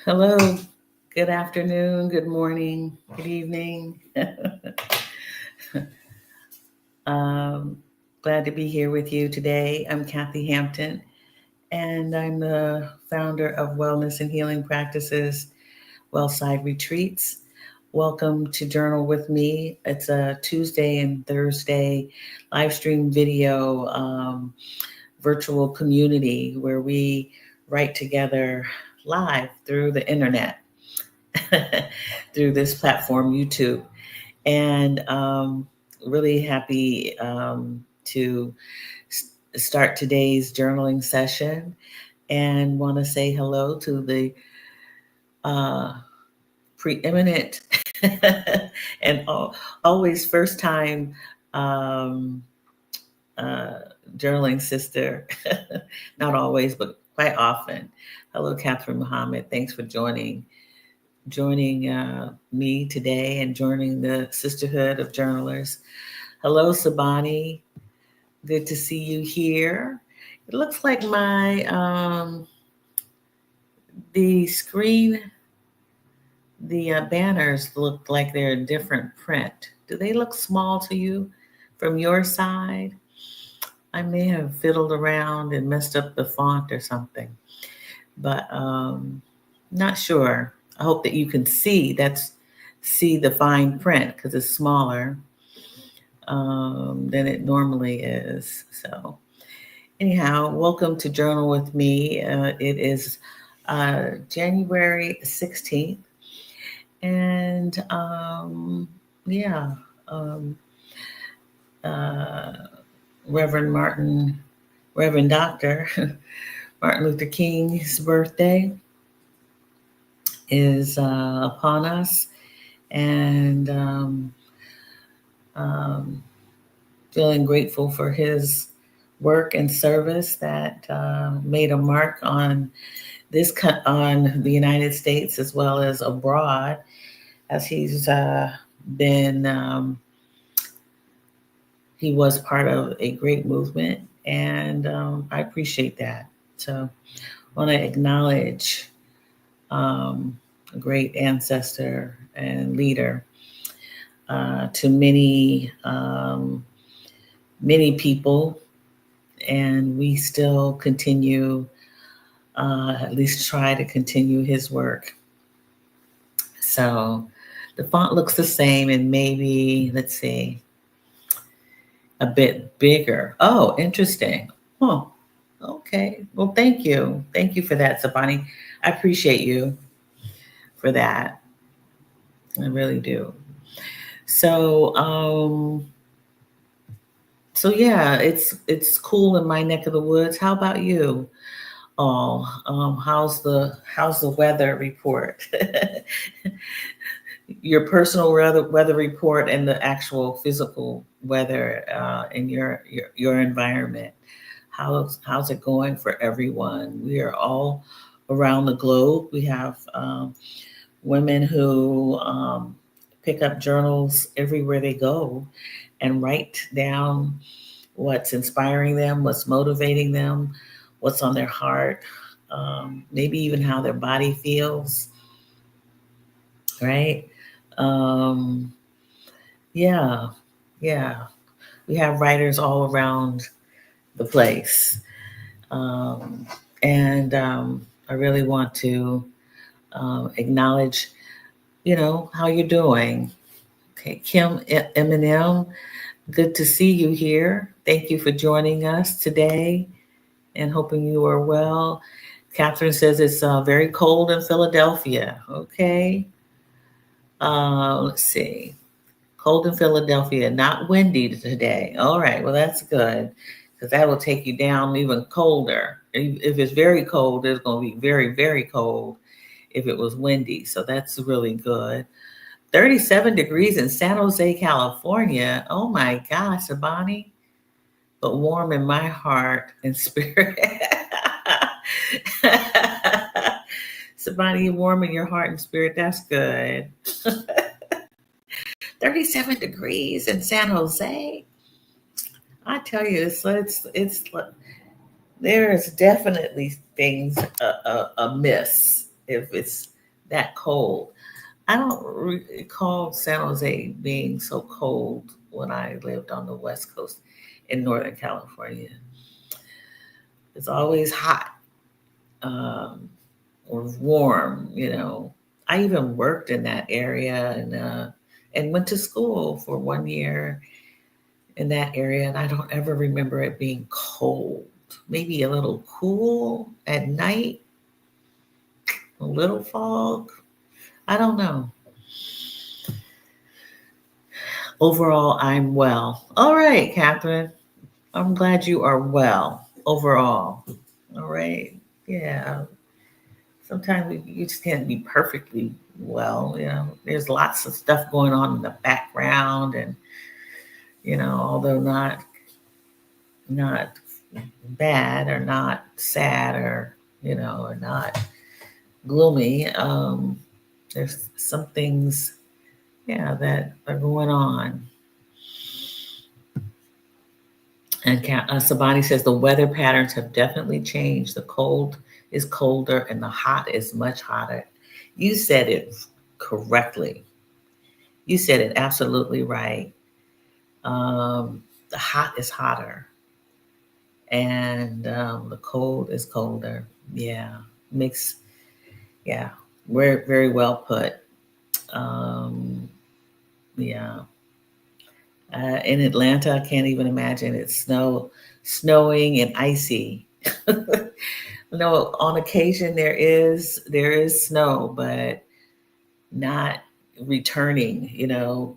Hello, good afternoon, good morning, good evening. um, Glad to be here with you today. I'm Kathy Hampton, and I'm the founder of Wellness and Healing Practices, Wellside Retreats. Welcome to Journal with Me. It's a Tuesday and Thursday live stream video virtual community where we write together live through the internet. Through this platform, YouTube. And really happy to start today's journaling session and want to say hello to the uh, preeminent and always first time um, uh, journaling sister. Not always, but quite often. Hello, Catherine Muhammad. Thanks for joining me today and joining the Sisterhood of Journalers. Hello, Sabani. Good to see you here. It looks like the screen, the banners look like they're a different print. Do they look small to you from your side? I may have fiddled around and messed up the font or something, but not sure. I hope that you can see the fine print because it's smaller than it normally is. So, anyhow, welcome to Journal with Me. It is January 16th, and yeah, um, uh, Reverend Martin, Reverend Dr. Martin Luther King's birthday is upon us, and um, feeling grateful for his work and service that made a mark on on the United States as well as abroad, as been he was part of a great movement, and I appreciate that. So I want to acknowledge a great ancestor and leader to many people, and we still continue, at least try to continue his work. So the font looks the same and maybe, let's see, a bit bigger. Oh, interesting. Oh, okay. Well, thank you. Thank you for that, Sabani. I appreciate you for that. I really do. So, so yeah, it's cool in my neck of the woods. How about you? Oh, how's the weather report? Your personal weather report and the actual physical weather in your environment. How's it going for everyone? We are all around the globe. We have women who pick up journals everywhere they go and write down what's inspiring them, what's motivating them, what's on their heart, maybe even how their body feels, right? Um, yeah, yeah. We have writers all around the place. Um, and I really want to acknowledge, how you're doing. Okay, Kim Eminem, good to see you here. Thank you for joining us today and hoping you are well. Catherine says it's very cold in Philadelphia. Okay. Let's see. Cold in Philadelphia, not windy today. All right. Well, that's good because that will take you down even colder. If it's very cold, it's going to be very, very cold if it was windy. So that's really good. 37 degrees in San Jose, California. Oh my gosh, Sabani. But warm in my heart and spirit. Sabani, warm in your heart and spirit. That's good. 37 degrees in San Jose. I tell you, it's there's definitely things amiss if it's that cold. I don't recall San Jose being so cold when I lived on the West Coast in Northern California. It's always hot, um, or warm, you know. I even worked in that area and went to school for 1 year in that area, and I don't ever remember it being cold. Maybe a little cool at night, a little fog. I don't know. Overall, I'm well. All right, Catherine. I'm glad you are well overall. All right. Yeah. Sometimes you just can't be perfectly well. You know, there's lots of stuff going on in the background, and although not bad or not sad or or not gloomy, there's some things, yeah, that are going on. And Sabani says the weather patterns have definitely changed. The cold is colder and the hot is much hotter. You said it correctly. You said it absolutely right. The hot is hotter and the cold is colder. Yeah, makes, yeah, very, very well put. Um, yeah. In Atlanta, I can't even imagine it's snowing and icy. No, on occasion there is snow, but not returning,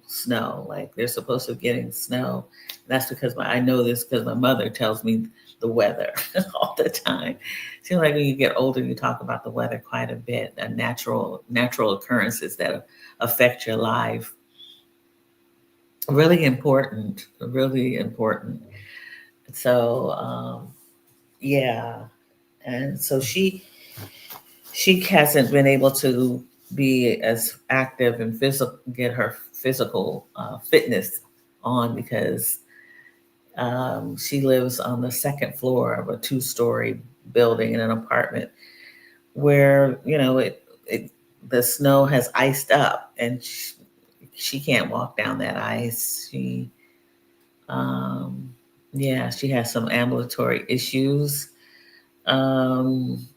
snow. Like they're supposed to be getting snow. That's because I know this because my mother tells me the weather all the time. Seems like when you get older, you talk about the weather quite a bit, and natural occurrences that affect your life. Really important, really important. So yeah, and so she hasn't been able to be as active and physical, get her physical fitness on because she lives on the second floor of a two-story building in an apartment where it the snow has iced up and she can't walk down that ice. Um, yeah, she has some ambulatory issues. Um,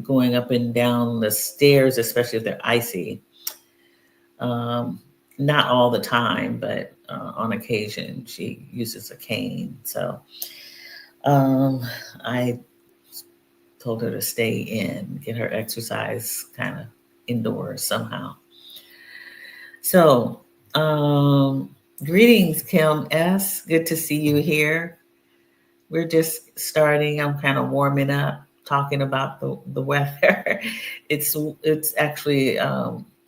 Going up and down the stairs, especially if they're icy. Um, Not all the time, but on occasion she uses a cane. So um, I told her to stay in, get her exercise kind of indoors somehow. So, greetings, Kim S. Good to see you here. We're just starting. I'm kind of warming up, talking about the weather. it's actually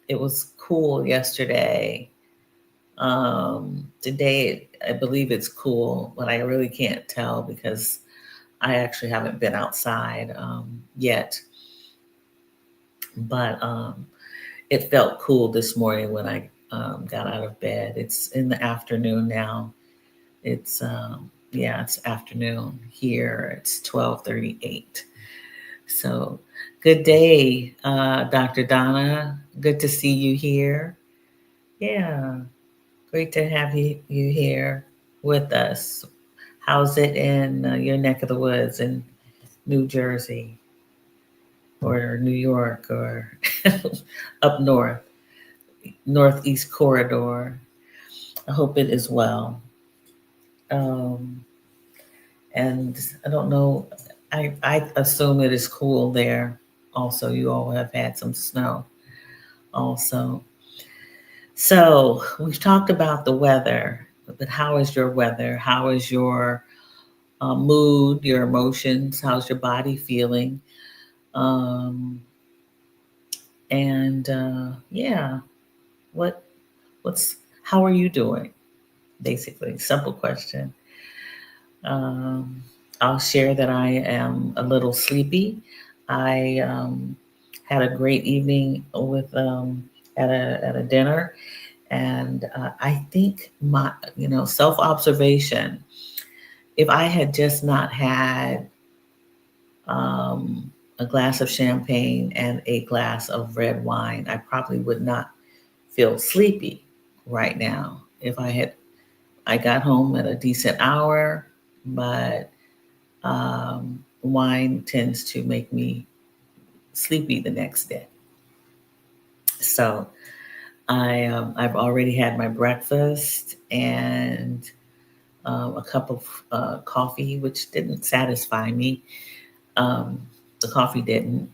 it was cool yesterday. Today I believe it's cool, but I really can't tell because I actually haven't been outside yet. But it felt cool this morning when I got out of bed. It's in the afternoon now. It's yeah, it's afternoon here. It's 12:38. So, good day, Dr. Donna. Good to see you here. Yeah, great to have you here with us. How's it in your neck of the woods in New Jersey or New York or up north, Northeast Corridor? I hope it is well. Um, and I don't know. I assume it is cool there. Also, you all have had some snow. Also, so we've talked about the weather, but how is your weather? How is your mood? Your emotions? How's your body feeling? Um, and yeah, what what's how are you doing? Basically, simple question. Um, I'll share that I am a little sleepy. I had a great evening with at a dinner, and I think my self observation. If I had just not had a glass of champagne and a glass of red wine, I probably would not feel sleepy right now if I got home at a decent hour, but wine tends to make me sleepy the next day. So I've already had my breakfast and a cup of coffee, which didn't satisfy me. Um, the coffee didn't.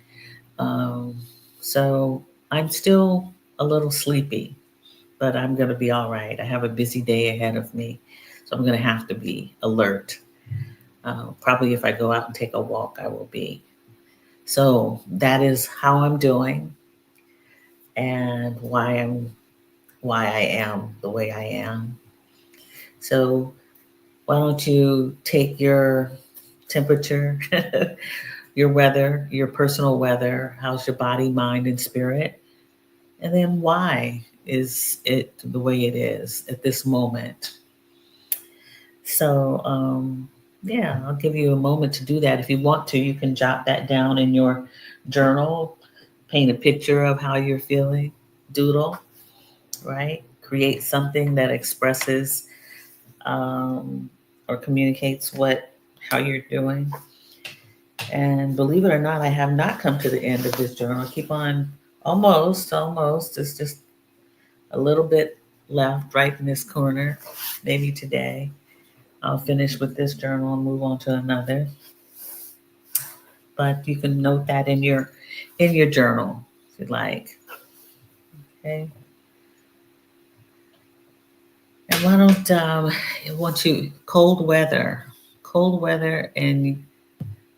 Um, so I'm still a little sleepy, but I'm going to be all right. I have a busy day ahead of me, so I'm going to have to be alert. Probably if I go out and take a walk, I will be. So that is how I'm doing and why I am the way I am. So why don't you take your temperature, your weather, your personal weather, how's your body, mind, and spirit? And then why is it the way it is at this moment? So, yeah, I'll give you a moment to do that. If you want to, you can jot that down in your journal, paint a picture of how you're feeling, doodle, right? Create something that expresses or communicates how you're doing. And believe it or not, I have not come to the end of this journal. I keep on almost. It's just a little bit left right in this corner. Maybe today I'll finish with this journal and move on to another. But you can note that in your journal if you'd like. Okay. And why don't I want you cold weather in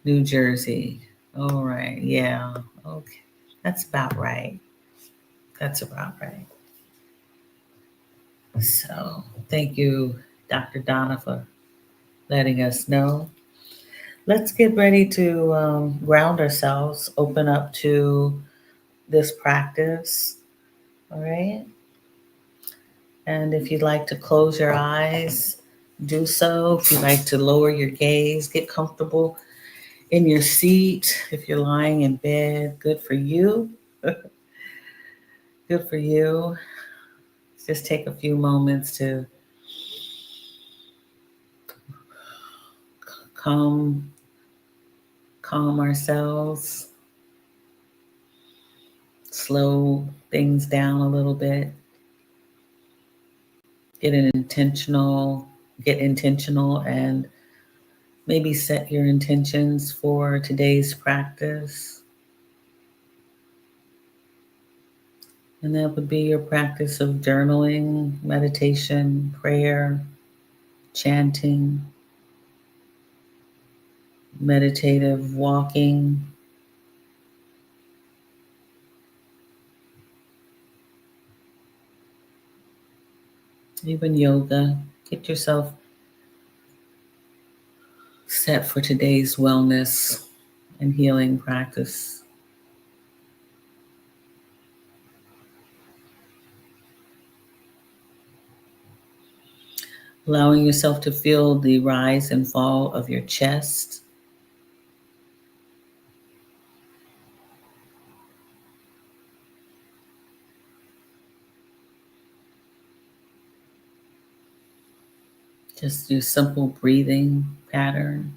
New Jersey. All right. Yeah. Okay. That's about right. That's about right. So thank you, Dr. Donna, for letting us know. Let's get ready to ground ourselves, open up to this practice. All right. And if you'd like to close your eyes, do so. If you'd like to lower your gaze, get comfortable in your seat. If you're lying in bed, good for you. Good for you. Just take a few moments to calm calm ourselves, slow things down a little bit, get an intentional, get intentional and maybe set your intentions for today's practice. And that would be your practice of journaling, meditation, prayer, chanting, meditative walking, even yoga. Get yourself set for today's wellness and healing practice. Allowing yourself to feel the rise and fall of your chest. Just do simple breathing pattern.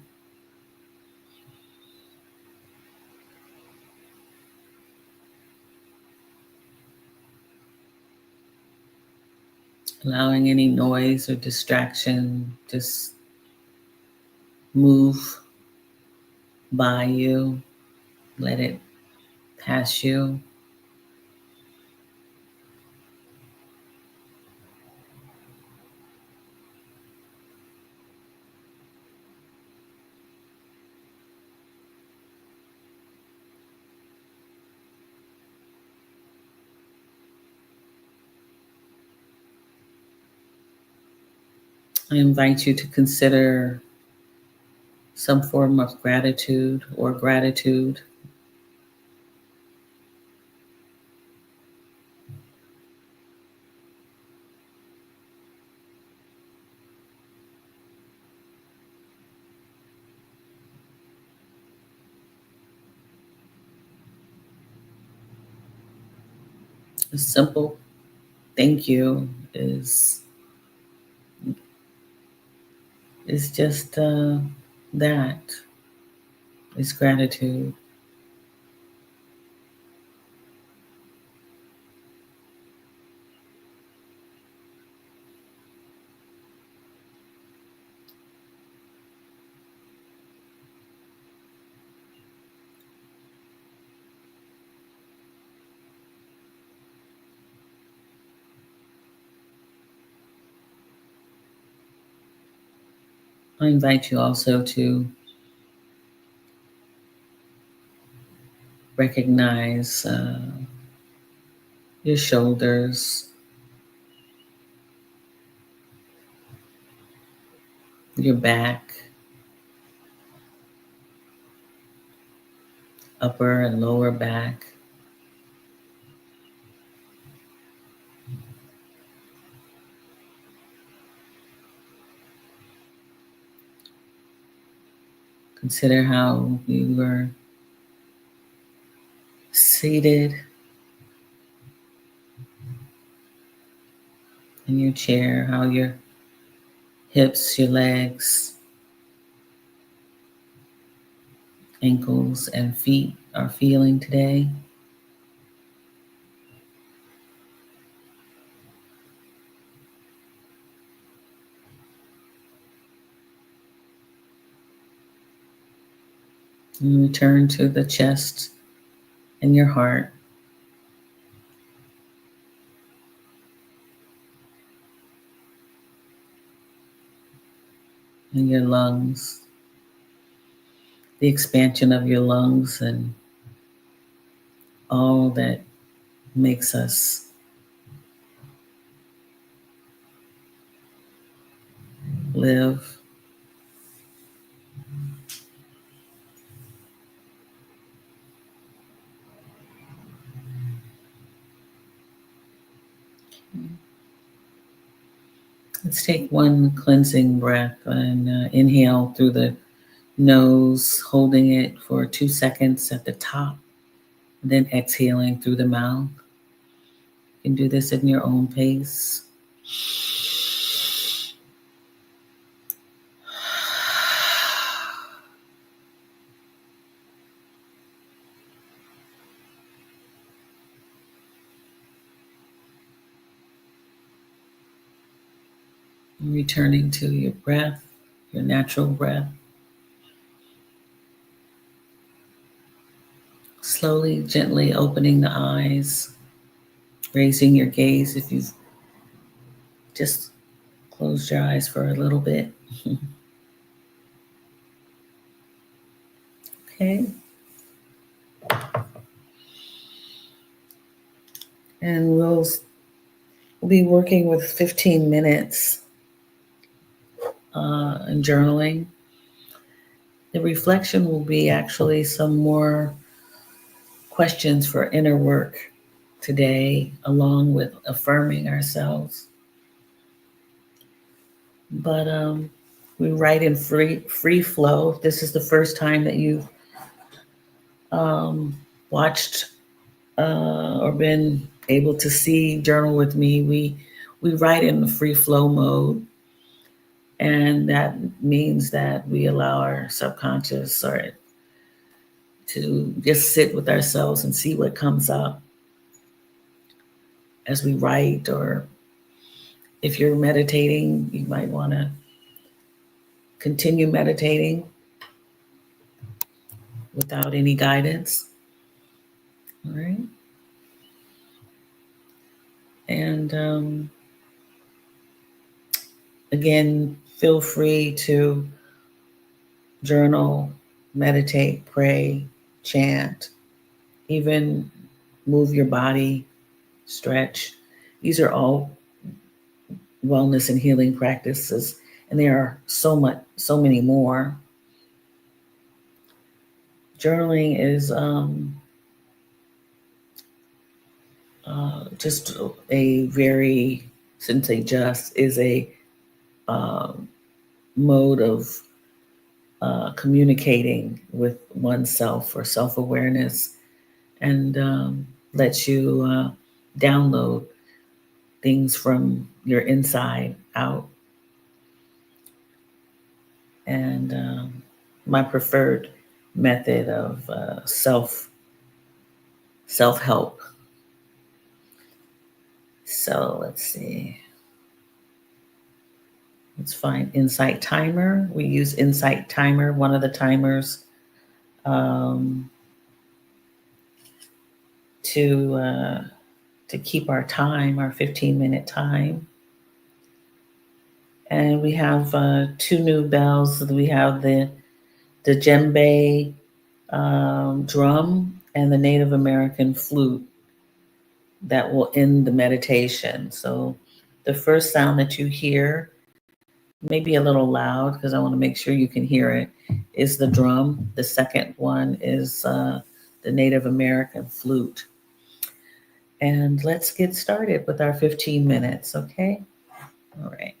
Allowing any noise or distraction just move by you. Let it pass you. I invite you to consider some form of gratitude or gratitude. A simple thank you is just that is gratitude. I invite you also to recognize your shoulders, your back, upper and lower back. Consider how you were seated in your chair, how your hips, your legs, ankles, and feet are feeling today. And return to the chest and your heart and your lungs, the expansion of your lungs and all that makes us live. Let's take one cleansing breath and inhale through the nose, holding it for 2 seconds at the top, then exhaling through the mouth. You can do this at your own pace. Returning to your breath, your natural breath. Slowly, gently opening the eyes, raising your gaze if you've just closed your eyes for a little bit. Okay. And we'll be working with 15 minutes in journaling. The reflection will be actually some more questions for inner work today, along with affirming ourselves. But we write in free flow. If this is the first time that you've watched or been able to see Journal with Me, we write in the free flow mode, and that means that we allow our subconscious or to just sit with ourselves and see what comes up as we write. Or if you're meditating, you might want to continue meditating without any guidance. All right. And again, feel free to journal, meditate, pray, chant, even move your body, stretch. These are all wellness and healing practices, and there are so many more. Journaling is just a very, shouldn't say just, is a um, mode of communicating with oneself or self awareness, and lets you download things from your inside out. And my preferred method of self help. So let's see. Let's find Insight Timer. We use Insight Timer, one of the timers, um, to to keep our time, our 15-minute time. And we have two new bells. We have the djembe drum and the Native American flute that will end the meditation. So the first sound that you hear, maybe a little loud because I want to make sure you can hear it, is the drum. The second one is the Native American flute. And let's get started with our 15 minutes, okay? All right.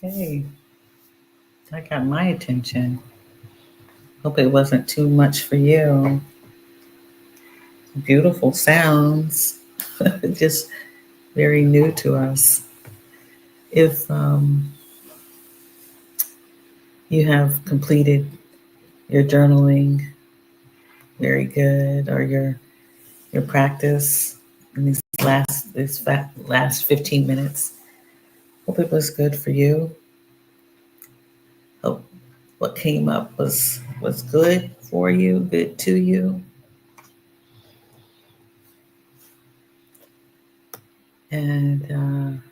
Okay, that got my attention. Hope it wasn't too much for you. Beautiful sounds, just very new to us. If you have completed your journaling, very good, or your practice in last 15 minutes. Hope it was good for you. Hope what came up was good for you, good to you. And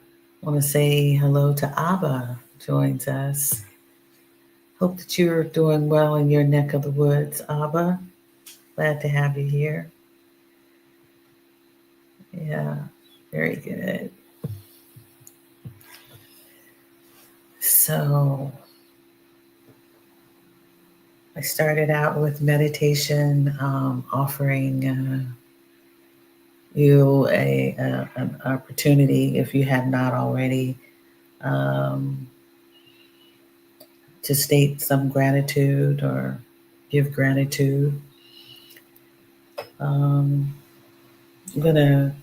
want to say hello to Abba joins us. Hope that you're doing well in your neck of the woods, Abba. Glad to have you here. Yeah, very good. So I started out with meditation, offering you an opportunity, if you have not already, um, to state some gratitude or give gratitude. I'm gonna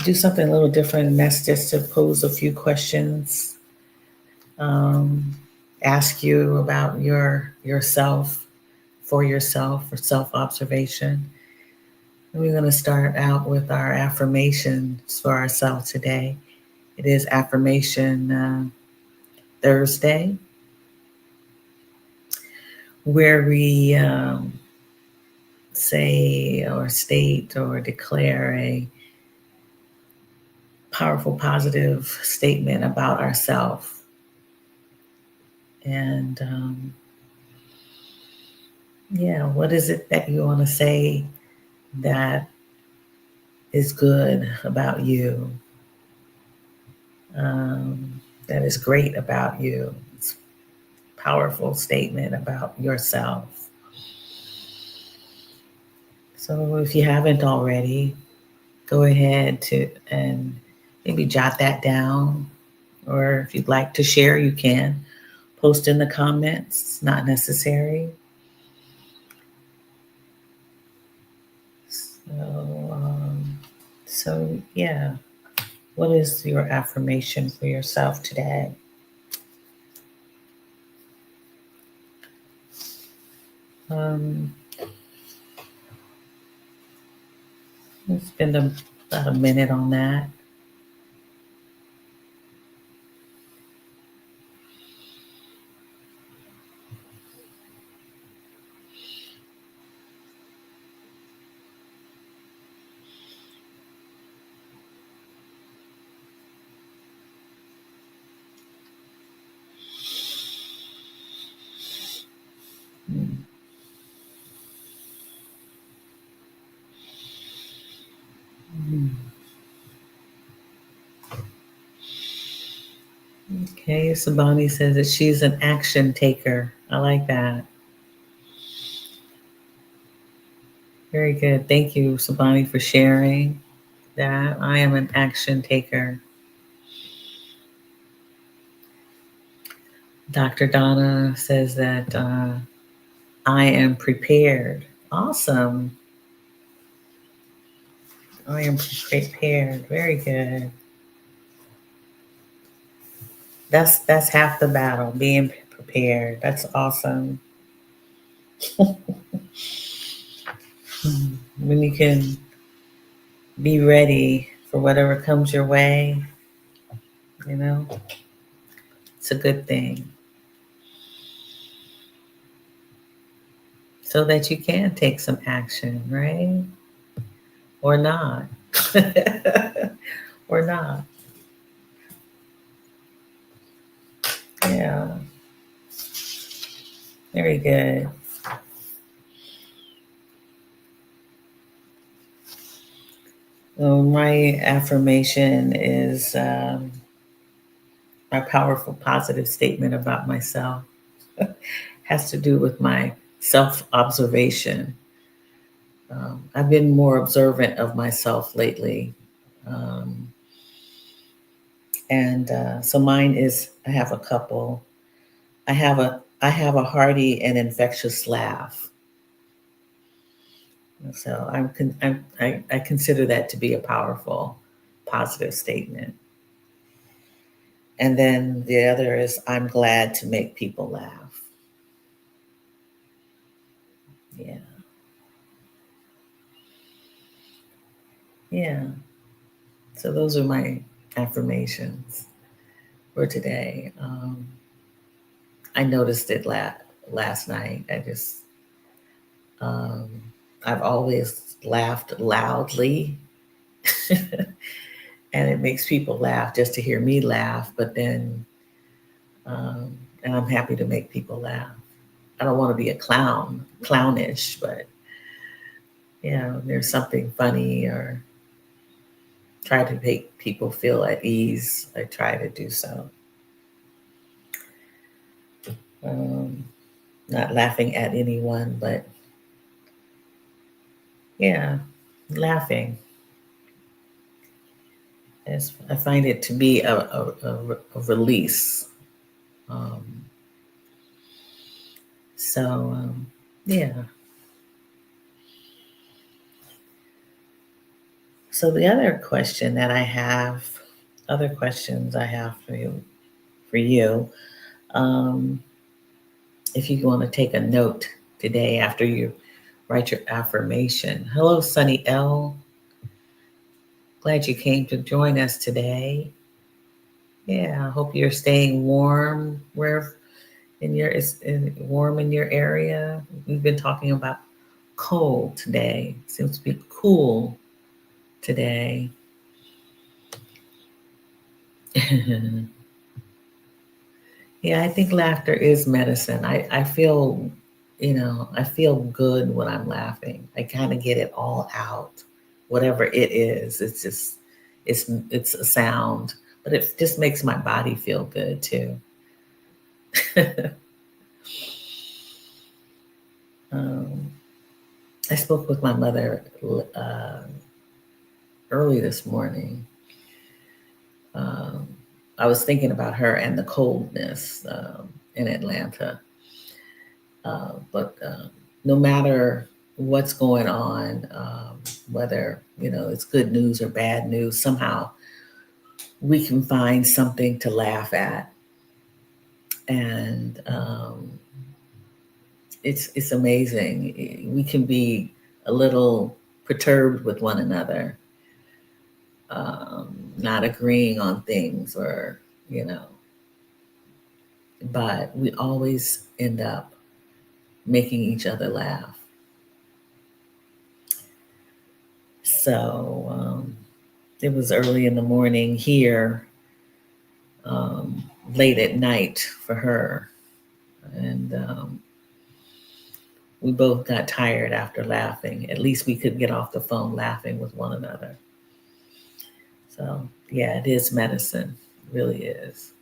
do something a little different, and that's just to pose a few questions, um, ask you about yourself, for yourself, for self observation. We're going to start out with our affirmations for ourselves today. It is Affirmation Thursday, where we say or state or declare a powerful, positive statement about ourselves. And yeah, what is it that you want to say that is good about you? Um, that is great about you. It's a powerful statement about yourself. So if you haven't already, go ahead to and maybe jot that down, or if you'd like to share, you can post in the comments. It's not necessary. So, so yeah, what is your affirmation for yourself today? Um, let's spend about a minute on that. Okay, Sabani says that she's an action taker. I like that. Very good. Thank you, Sabani, for sharing that. I am an action taker. Dr. Donna says that I am prepared. Awesome. I am prepared. Very good. That's half the battle, being prepared. That's awesome. When you can be ready for whatever comes your way, you know, it's a good thing. So that you can take some action, right? Or not. Or not. Yeah, very good. Well, my affirmation is my powerful positive statement about myself. Has to do with my self observation. I've been more observant of myself lately. Um, And so mine is, I have a couple. I have a hearty and infectious laugh. So I consider that to be a powerful, positive statement. And then the other is, I'm glad to make people laugh. Yeah, yeah. So those are my affirmations for today. I noticed it last night. Um, I've always laughed loudly, and it makes people laugh just to hear me laugh. But then, and I'm happy to make people laugh. I don't want to be a clownish, but there's something funny or try to make people feel at ease. I try to do so. Um, Not laughing at anyone, but yeah, laughing. I find it to be a release. Um, so, yeah. So the other questions I have for you, um, if you want to take a note today after you write your affirmation. Hello, Sunny L. Glad you came to join us today. Yeah, I hope you're staying warm where warm in your area. We've been talking about cold today. Seems to be cool today. Yeah, I think laughter is medicine. I feel, I feel good when I'm laughing. I kind of get it all out, whatever it is. It's a sound, but it just makes my body feel good too. um, I spoke with my mother uh, early this morning. Um, I was thinking about her and the coldness in Atlanta. But no matter what's going on, whether it's good news or bad news, somehow we can find something to laugh at, and it's amazing. We can be a little perturbed with one another, not agreeing on things, or you know, but we always end up making each other laugh. So it was early in the morning here, late at night for her. And we both got tired after laughing. At least we could get off the phone laughing with one another. So, yeah, it is medicine. It really is.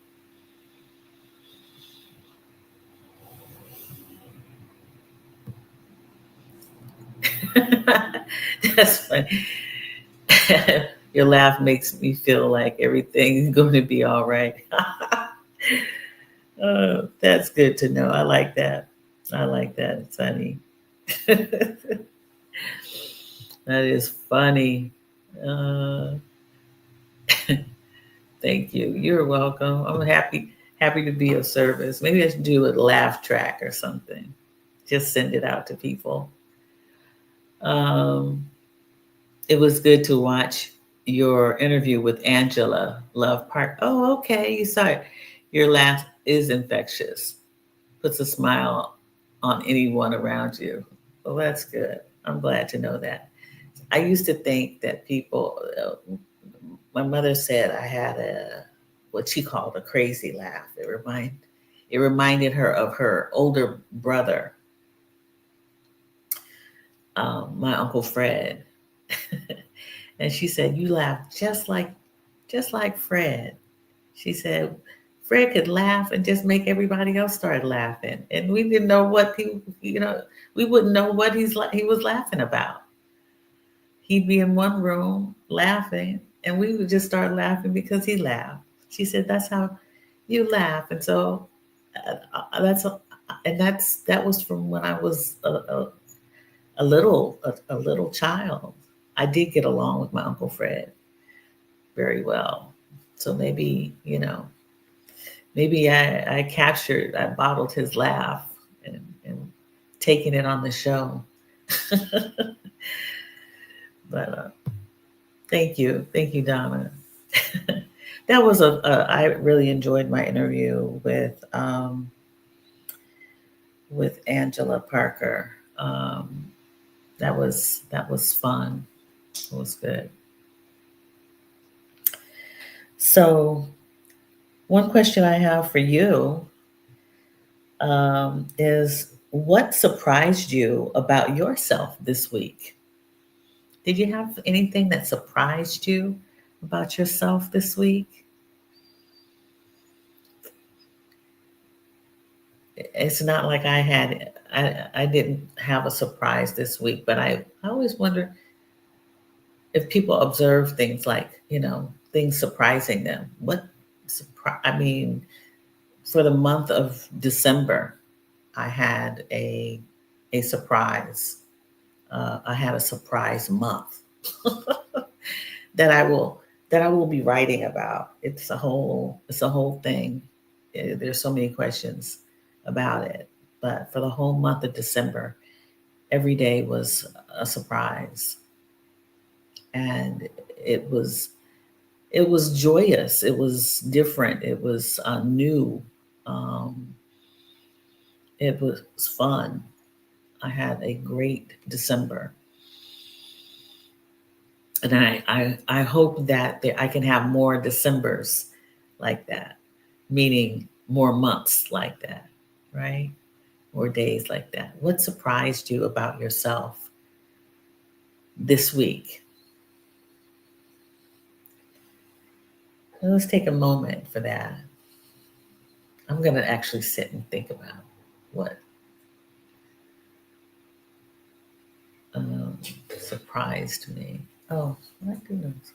That's funny. Your laugh makes me feel like everything's going to be all right. That's good to know. I like that. I like that. It's funny. That is funny. Uh, Thank you. You're welcome. I'm happy to be of service. Maybe I should do a laugh track or something. Just send it out to people. Um, it was good to watch your interview with Angela Love Park. Oh, okay. You saw it. Your laugh is infectious. Puts a smile on anyone around you. Well, that's good. I'm glad to know that. I used to think that my mother said I had what she called a crazy laugh. It reminded her of her older brother, my Uncle Fred. And she said, "You laugh just like Fred." She said, "Fred could laugh and just make everybody else start laughing, and we didn't know what we wouldn't know what he was laughing about. He'd be in one room laughing, and we would just start laughing because he laughed." She said, "That's how you laugh." And so that's and that was from when I was a little child. I did get along with my Uncle Fred very well. So maybe, maybe I captured, I bottled his laugh and taken it on the show. But thank you, Donna. That was I really enjoyed my interview with Angela Parker. That was fun. It was good. So one question I have for you is, what surprised you about yourself this week? Did you have anything that surprised you about yourself this week? It's not like I didn't have a surprise this week, but I always wonder if people observe things like, things surprising them. I mean, for the month of December, I had a surprise. I had a surprise month that I will be writing about. It's a whole thing. There's so many questions about it, but for the whole month of December, every day was a surprise, and it was it was joyous. It was different. It was new. Um, it was fun. I had a great December, and I hope that I can have more Decembers like that, meaning more months like that, right? Or days like that. What surprised you about yourself this week? Let's take a moment for that. I'm going to actually sit and think about what um, surprised me. Oh, my goodness.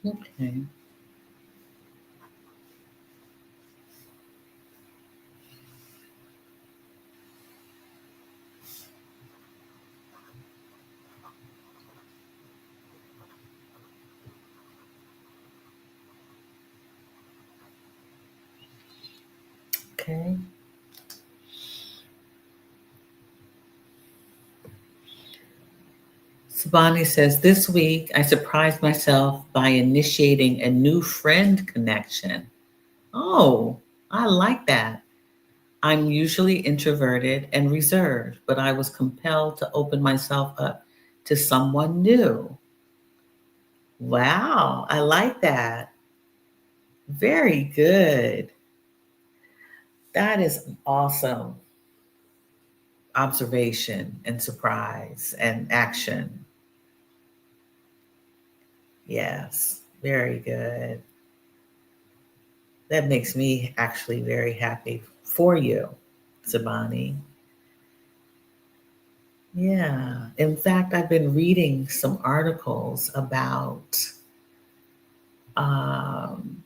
Okay. Okay. Sabani says, this week I surprised myself by initiating a new friend connection. Oh, I like that. I'm usually introverted and reserved, but I was compelled to open myself up to someone new. Wow, I like that. Very good. That is awesome observation and surprise and action. Yes, very good. That makes me actually very happy for you, Sabani. Yeah. In fact, I've been reading some articles um,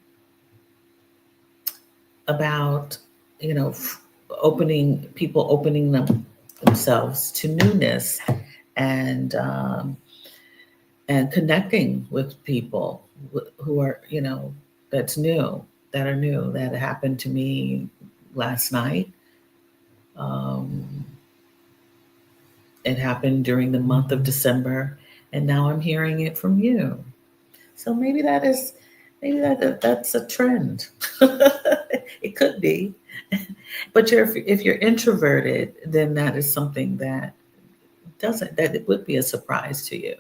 about you know opening people opening themselves to newness and connecting with people who are that's new that are new. That happened to me last night. Um, it happened during the month of December, and now I'm hearing it from you. So maybe that's a trend. It could be, but if you're introverted, then that is something that it would be a surprise to you.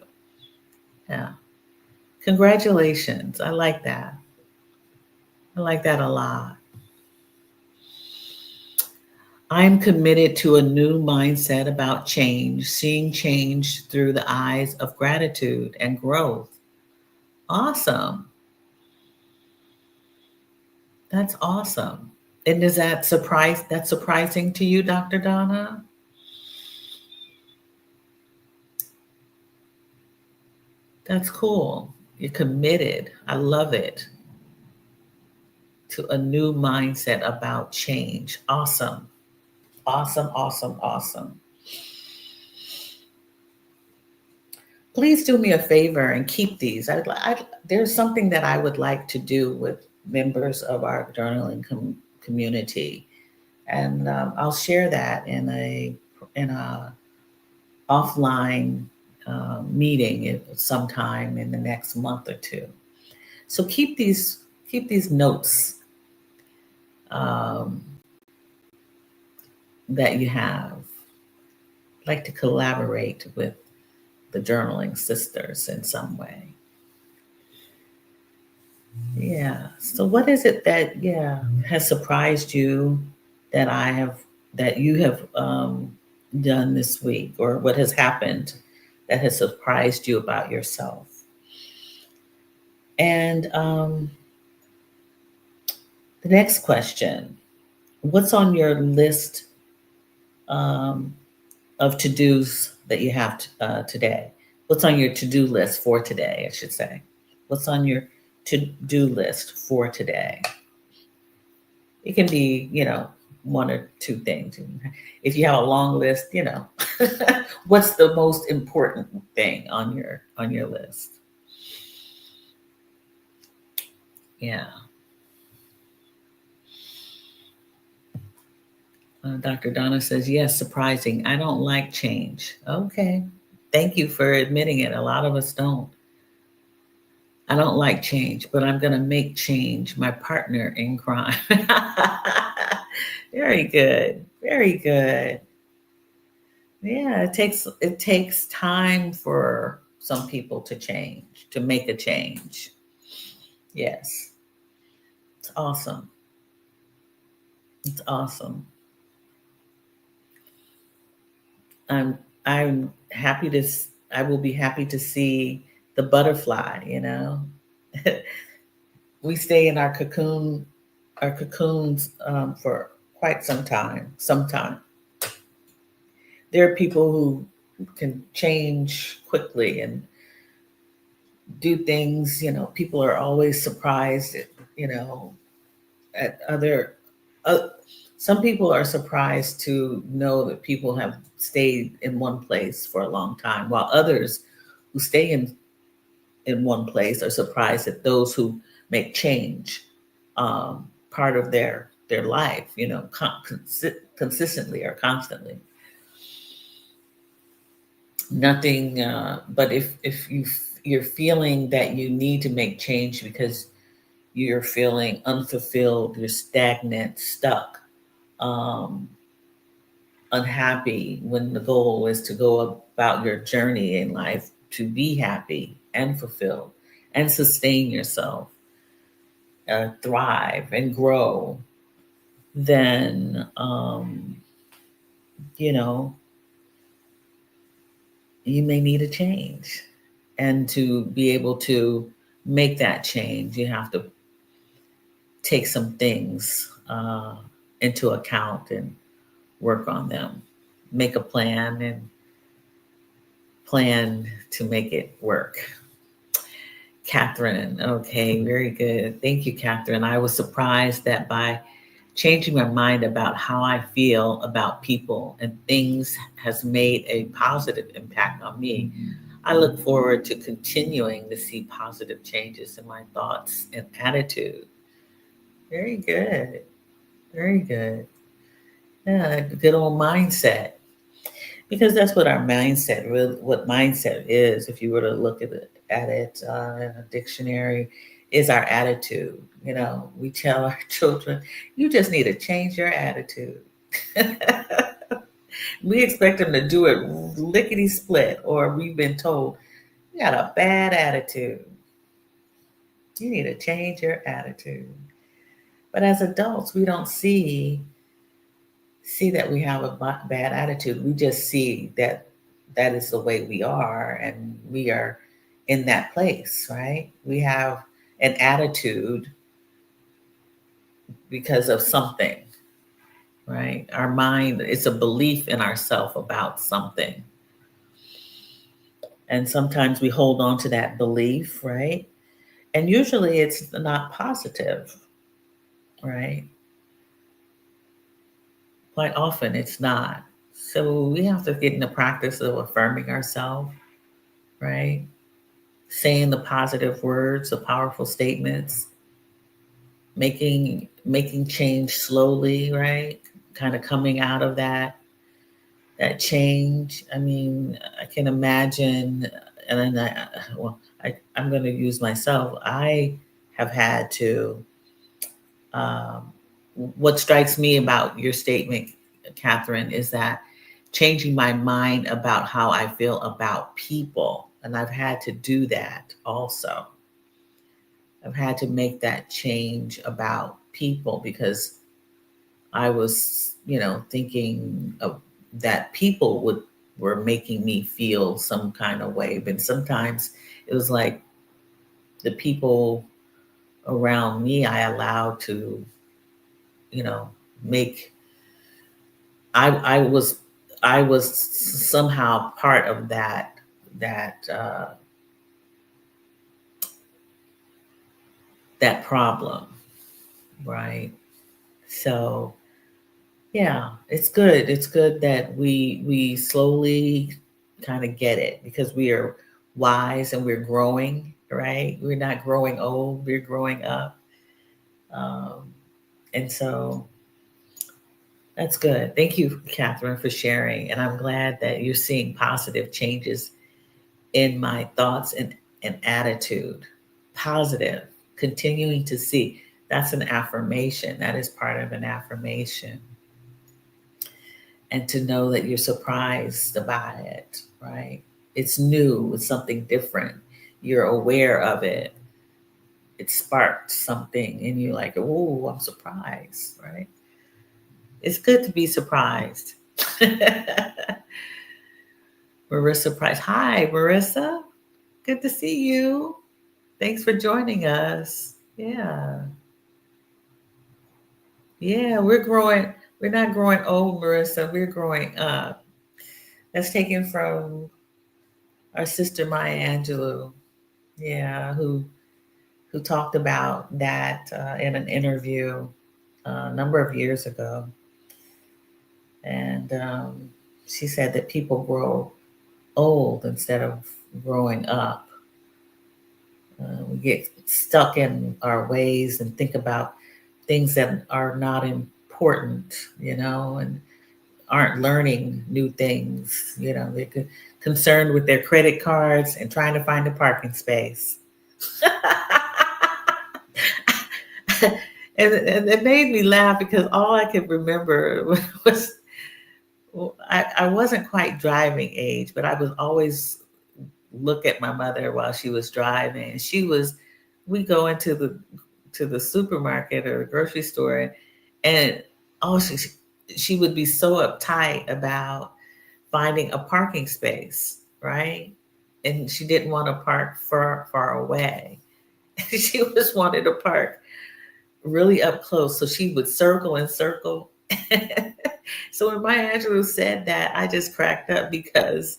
Yeah. Congratulations. I like that. I like that a lot. I'm committed to a new mindset about change, seeing change through the eyes of gratitude and growth. Awesome. That's awesome. And is that's surprising to you, Dr. Donna? That's cool. You're committed. I love it. To a new mindset about change. Awesome. Awesome, awesome, awesome. Please do me a favor and keep these. There's something that I would like to do with members of our journaling community, and I'll share that in a offline meeting sometime in the next month or two. So keep these notes um, that you have. I'd like to collaborate with the journaling sisters in some way. Yeah. So what is it that has surprised you that I have that you have done this week, or what has happened that has surprised you about yourself? And the next question: what's on your list um, of to dos that you have today? What's on your to do list for today? I should say. What's on your to do list for today? It can be, one or two things. If you have a long list, what's the most important thing on your list? Yeah. Dr. Donna says, yes, surprising. I don't like change. Okay. Thank you for admitting it. A lot of us don't. I don't like change, but I'm going to make change my partner in crime. Very good. Very good. Yeah, it takes time for some people to change, to make a change. Yes. It's awesome. It's awesome. I'm I'm happy I will be happy to see the butterfly. We stay in our cocoons for quite some time. Sometime there are people who can change quickly and do things. People are always surprised you know, at other. Uh, some people are surprised to know that people have stayed in one place for a long time, while others who stay in one place are surprised at those who make change part of their life. Consistently or constantly. Nothing, but if you're feeling that you need to make change because you're feeling unfulfilled, you're stagnant, stuck, um, unhappy, when the goal is to go about your journey in life to be happy and fulfilled and sustain yourself, thrive and grow, then, you know, you may need a change. And to be able to make that change, you have to take some things into account and work on them, make a plan and plan to make it work. Catherine, okay, very good. Thank you, Catherine. I was surprised that by changing my mind about how I feel about people and things has made a positive impact on me. I look forward to continuing to see positive changes in my thoughts and attitude. Very good. Very good. Yeah, good old mindset. Because that's what our mindset really, what mindset is, if you were to look at it in a dictionary, is our attitude. You know, we tell our children, you just need to change your attitude. We expect them to do it lickety split, or we've been told, you got a bad attitude. You need to change your attitude. But as adults, we don't see that we have a bad attitude. We just see that that is the way we are, and we are in that place, right? We have an attitude because of something, right? Our mind, it's a belief in ourself about something. And sometimes we hold on to that belief, right? And usually it's not positive, right? Quite often it's not. So we have to get in the practice of affirming ourselves, right? Saying the positive words, the powerful statements, making change slowly, right? Kind of coming out of that change. I mean, I can imagine, and then I'm going to use myself. I have had to. Um, what strikes me about your statement, Catherine, is that changing my mind about how I feel about people, and I've had to do that also. I've had to make that change about people because I was, thinking of that people were making me feel some kind of way. But sometimes it was like the people around me I allowed to, you know, make I I was somehow part of that that problem, right? So yeah, it's good. It's good that we slowly kind of get it because we are wise and we're growing, right? We're not growing old, we're growing up. Um, and so that's good. Thank you, Catherine, for sharing. And I'm glad that you're seeing positive changes in my thoughts and attitude. Positive, continuing to see. That's an affirmation. That is part of an affirmation. And to know that you're surprised by it, right? It's new, it's something different. You're aware of it. It sparked something and you're like, oh, I'm surprised, right? It's good to be surprised. Marissa Price. Hi, Marissa. Good to see you. Thanks for joining us. Yeah. Yeah, we're growing. We're not growing old, Marissa. We're growing up. That's taken from our sister Maya Angelou. Yeah, who talked about that in an interview a number of years ago, and she said that people grow old instead of growing up. We get stuck in our ways and think about things that are not important, and aren't learning new things. They're concerned with their credit cards and trying to find a parking space. And it made me laugh because all I could remember was well, I wasn't quite driving age, but I was always look at my mother while she was driving. We go into the supermarket or the grocery store, and oh, she would be so uptight about finding a parking space, right? And she didn't want to park far away. She just wanted to park really up close. So she would circle and circle. So when Maya Angelou said that, I just cracked up because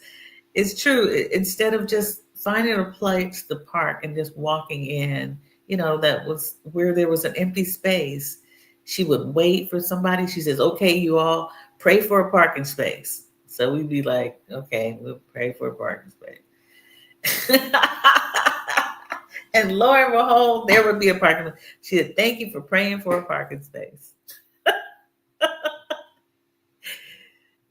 it's true. Instead of just finding a place to park and just walking in, that was where there was an empty space, she would wait for somebody. She says, okay, you all pray for a parking space. So we'd be like, okay, we'll pray for a parking space. And lo and behold, there would be a parking. She said, thank you for praying for a parking space.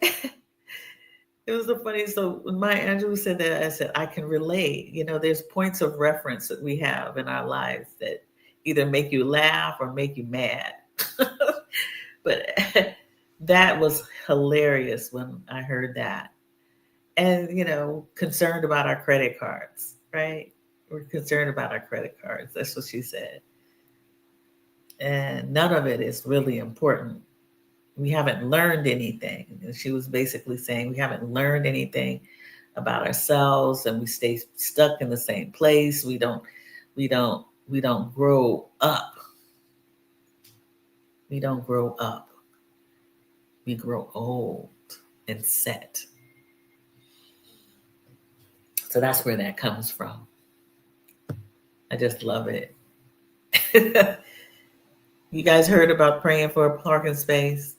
It was so funny. So when Maya Angelou said that, I said, I can relate. There's points of reference that we have in our lives that either make you laugh or make you mad. But that was hilarious when I heard that. And, concerned about our credit cards, right? We're concerned about our credit cards. That's what she said. And none of it is really important. We haven't learned anything. And she was basically saying we haven't learned anything about ourselves, and we stay stuck in the same place. We don't grow up. We don't grow up. We grow old and set. So that's where that comes from. I just love it. You guys heard about praying for a parking space?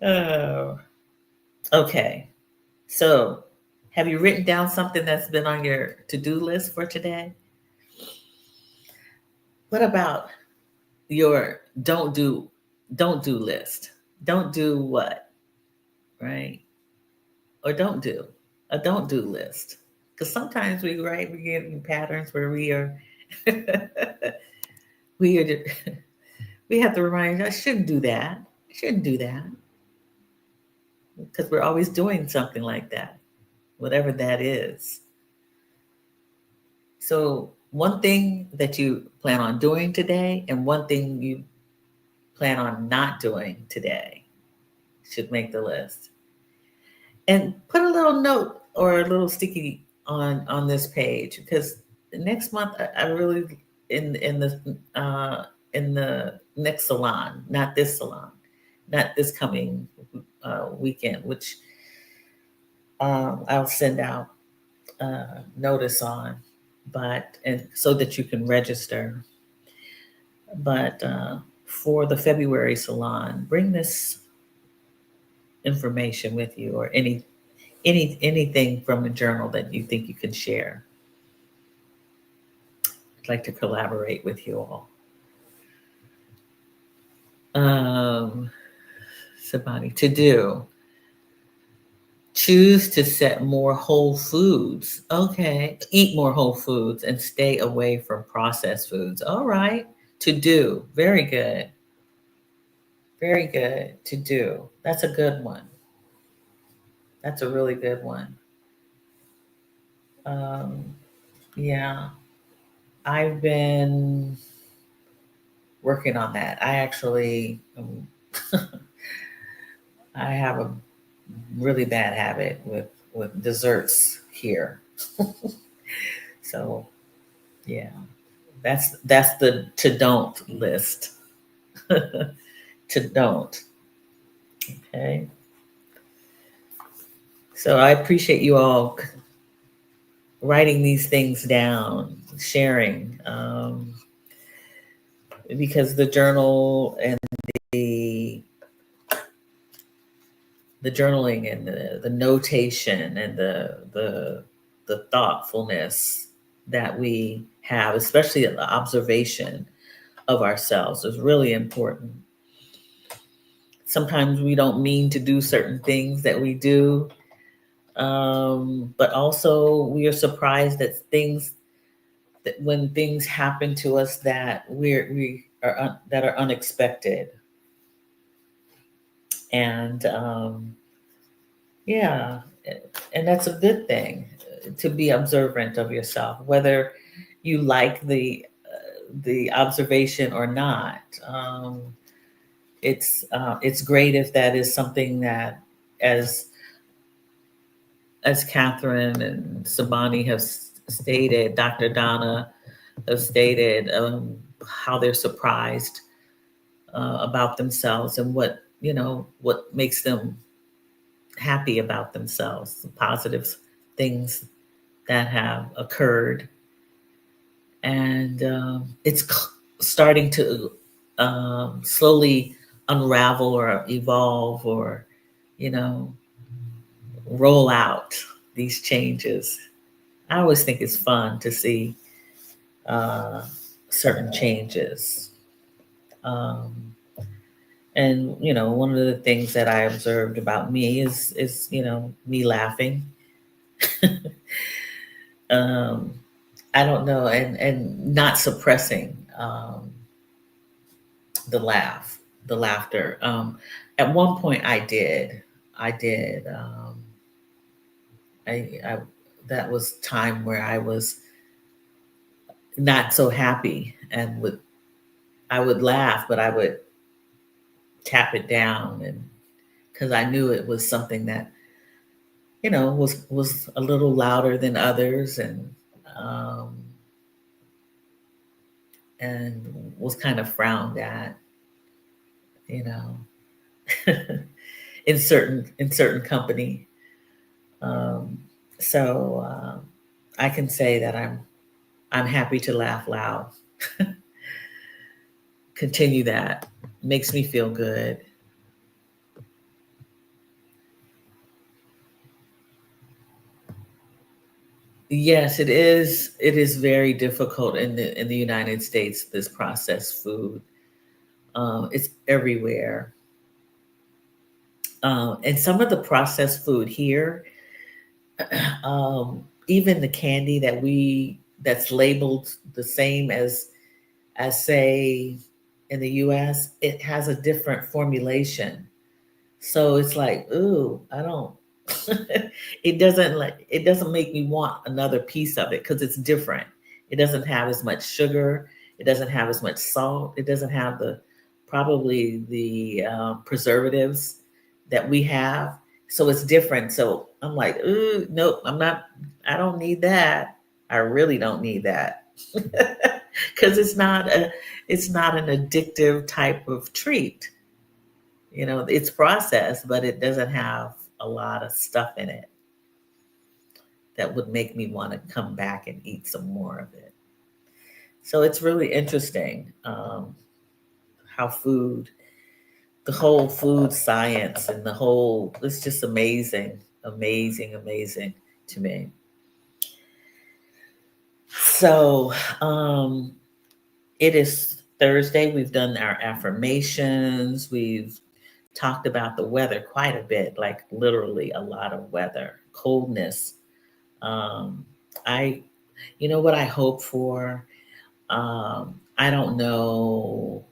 Oh, okay. So, have you written down something that's been on your to-do list for today? What about your don't do list? Don't do what, right? Or don't do a don't do list. Because sometimes we get in patterns where we are we are we have to remind I shouldn't do that. I shouldn't do that. Because we're always doing something like that, whatever that is. So, one thing that you plan on doing today and one thing you plan on not doing today should make the list. And put a little note or a little sticky on this page, because next month I really uh, in the next salon, not this salon, not this coming weekend, which I'll send out notice on, but and so that you can register. But for the February salon, bring this information with you, or anything from a journal that you think you can share. I'd like to collaborate with you all. Um, Sabani, to do. Choose to set more whole foods. Okay. Eat more whole foods and stay away from processed foods. All right. To do. Very good. Very good. To do. That's a good one. That's a really good one. Um, yeah. I've been working on that. I actually, I have a really bad habit with desserts here. So yeah, that's the to don't list. To don't. Okay. So I appreciate you all writing these things down, sharing, because the journal and the the journaling and the notation and the thoughtfulness that we have, especially the observation of ourselves, is really important. Sometimes we don't mean to do certain things that we do, but also we are surprised that when things happen to us that that are unexpected, and yeah, and that's a good thing, to be observant of yourself, whether you like the observation or not. It's great if that is something that, as Catherine and Sabani have stated, Dr. Donna have stated, how they're surprised about themselves, and what makes them happy about themselves, the positive things that have occurred, and it's starting to slowly unravel or evolve, or you know roll out these changes. I always think it's fun to see uh, certain changes, um, And one of the things that I observed about me is me laughing. um, I don't know, and not suppressing the the laughter. At one point, I did. I that was time where I was not so happy, and would I would laugh, but I would tap it down, and because I knew it was something that was a little louder than others, um, and was kind of frowned at, you know, in certain company. Um, so I can say that I'm happy to laugh loud. Continue that. Makes me feel good. Yes, it is. It is very difficult in the United States. This processed food, it's everywhere, and some of the processed food here, even the candy that's labeled the same as say in the U.S., it has a different formulation. So it's like, ooh, I don't. It doesn't make me want another piece of it because it's different. It doesn't have as much sugar. It doesn't have as much salt. It doesn't have the probably the preservatives that we have. So it's different. So I'm like, ooh, nope, I'm not. I don't need that. I really don't need that because it's not an addictive type of treat. It's processed, but it doesn't have a lot of stuff in it that would make me want to come back and eat some more of it. So it's really interesting, how the whole food science and it's just amazing, amazing, amazing to me. So it is Thursday. We've done our affirmations. We've talked about the weather quite a bit, like literally a lot of weather, coldness. Um, I, what I hope for. I don't know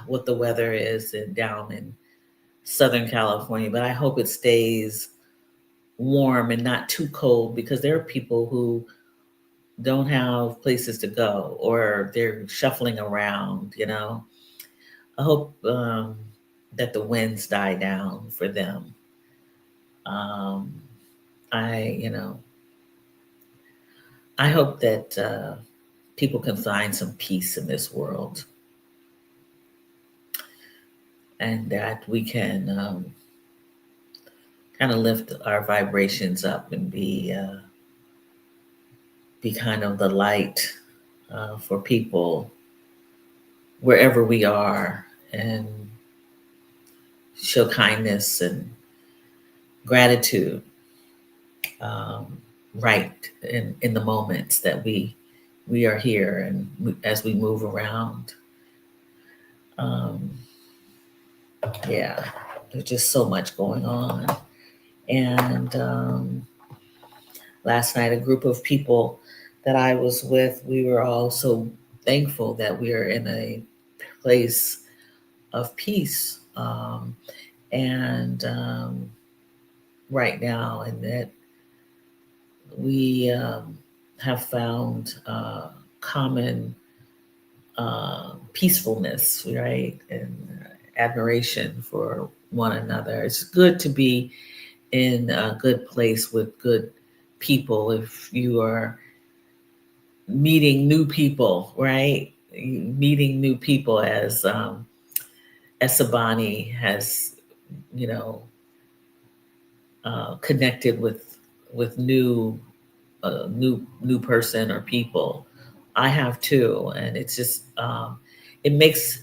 what the weather is down in Southern California, but I hope it stays warm and not too cold because there are people who don't have places to go or they're shuffling around. I hope that the winds die down for them. Um, I, you know, I hope that people can find some peace in this world and that we can kind of lift our vibrations up and be kind of the light for people wherever we are, and show kindness and gratitude, um, right in the moments that we are here and as we move around. Um, yeah, there's just so much going on. And last night, a group of people that I was with, we were all so thankful that we are in a place of peace, and right now, and that we have found common peacefulness, right, and admiration for one another. It's good to be in a good place with good people if you are meeting new people, right? Meeting new people as Sabani has, you know, connected with new person or people. I have too, and it's just it makes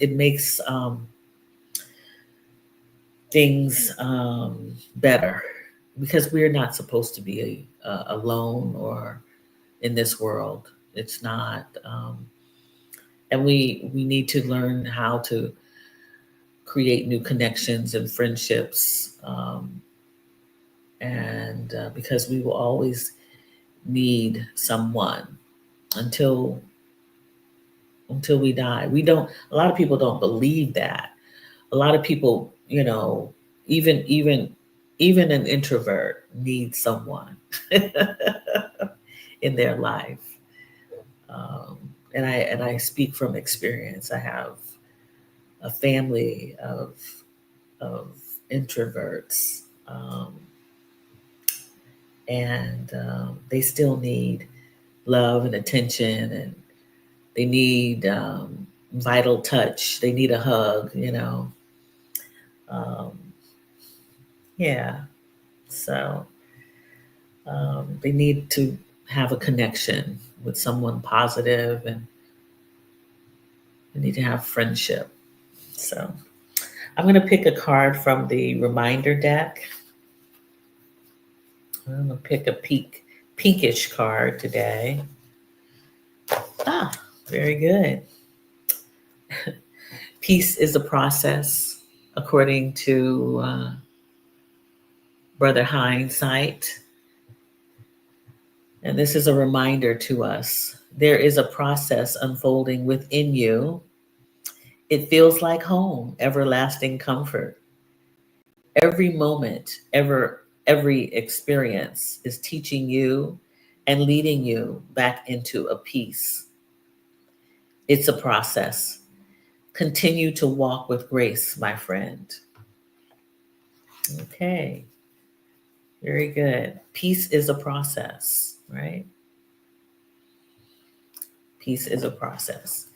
things better because we're not supposed to be alone or in this world. It's not, and we need to learn how to create new connections and friendships. And because we will always need someone until we die. We don't. A lot of people don't believe that. A lot of people, even an introvert needs someone in their life. And I speak from experience. I have a family of introverts, and they still need love and attention, and they need vital touch. They need a hug. Um, yeah. So they need to have a connection with someone positive, and they need to have friendship. So I'm going to pick a card from the reminder deck. I'm going to pick a pinkish card today. Ah, very good. Peace is a process, according to Brother Hindsight. And this is a reminder to us. There is a process unfolding within you. It feels like home, everlasting comfort. Every moment, every experience is teaching you and leading you back into a peace. It's a process. Continue to walk with grace, my friend. Okay, very good. Peace is a process, right? Peace is a process.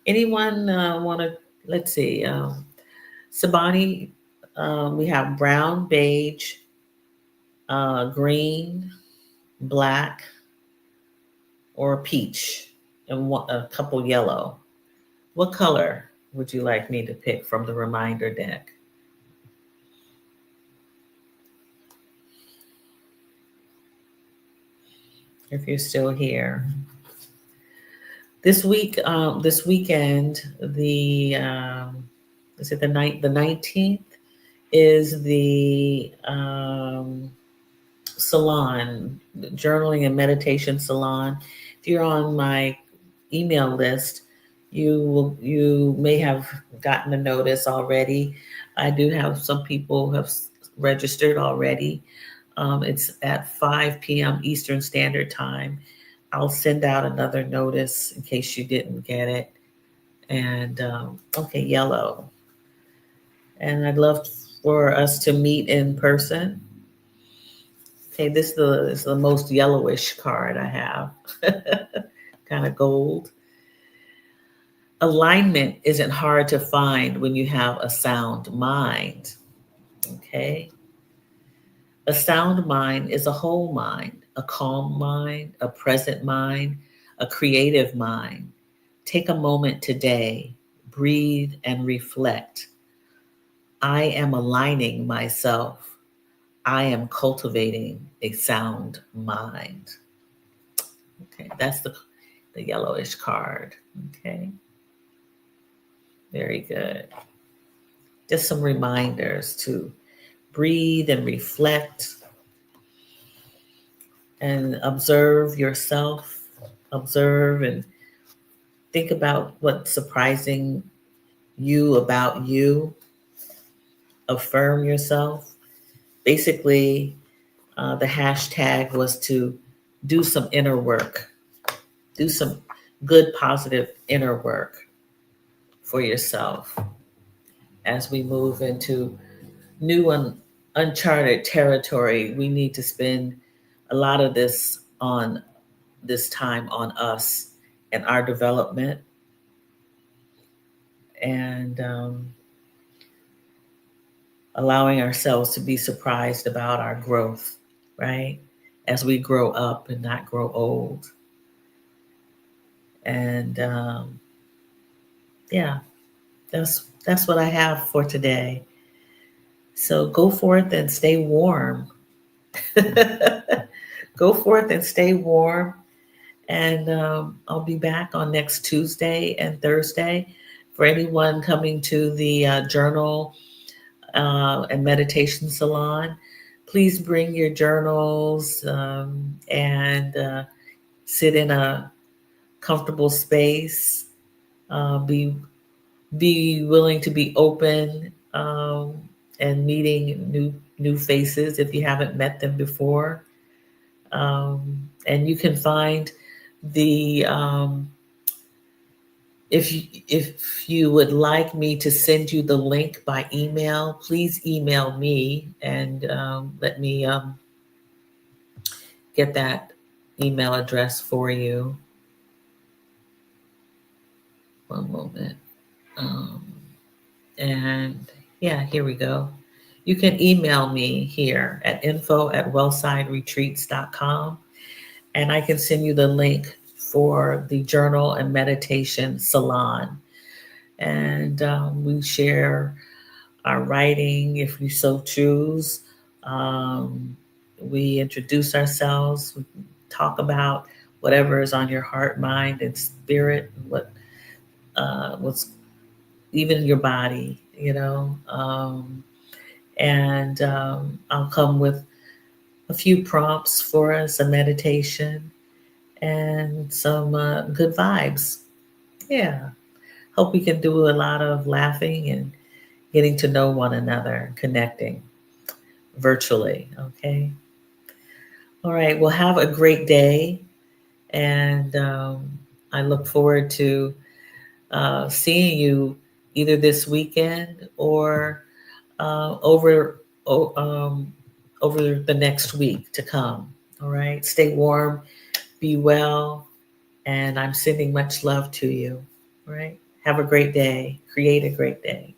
Anyone want to, let's see, Sabani, we have brown, beige, green, black, or peach, and a couple yellow. What color would you like me to pick from the reminder deck? If you're still here. This weekend, is it the 19th, is the salon, journaling and meditation salon. If you're on my email list, you may have gotten a notice already. I do have some people who have registered already. It's at 5 p.m. Eastern Standard Time. I'll send out another notice in case you didn't get it. And okay, yellow. And I'd love for us to meet in person. Okay, is the most yellowish card I have. Kind of gold. Alignment isn't hard to find when you have a sound mind. Okay. A sound mind is a whole mind, a calm mind, a present mind, a creative mind. Take a moment today, breathe and reflect. I am aligning myself. I am cultivating a sound mind. Okay, that's the yellowish card. Okay, very good. Just some reminders to breathe and reflect and observe yourself. Observe and think about what's surprising you about you. Affirm yourself. Basically, the hashtag was to do some inner work, do some good, positive inner work for yourself as we move into new and uncharted territory. We need to spend a lot of this time on us and our development, and allowing ourselves to be surprised about our growth, right? As we grow up and not grow old. And yeah, that's what I have for today. So go forth and stay warm. Go forth and stay warm. And I'll be back on next Tuesday and Thursday. For anyone coming to the journal and meditation salon, please bring your journals and sit in a comfortable space. Be willing to be open and meeting new faces if you haven't met them before. And you can find the if you would like me to send you the link by email, please email me and let me get that email address for you. One moment. Um, and yeah, here we go. You can email me here at info@wellsideretreats.com, and I can send you the link for the journal and meditation salon. And we share our writing if we so choose. Um, we introduce ourselves, we talk about whatever is on your heart, mind, and spirit, what's even your body, you know. And I'll come with a few prompts for us, a meditation, and some good vibes. Yeah. Hope we can do a lot of laughing and getting to know one another, connecting virtually. Okay. All right. Well, have a great day. And I look forward to seeing you either this weekend or o- um, over the next week to come. All right. Stay warm, be well, and I'm sending much love to you. All right. Have a great day. Create a great day.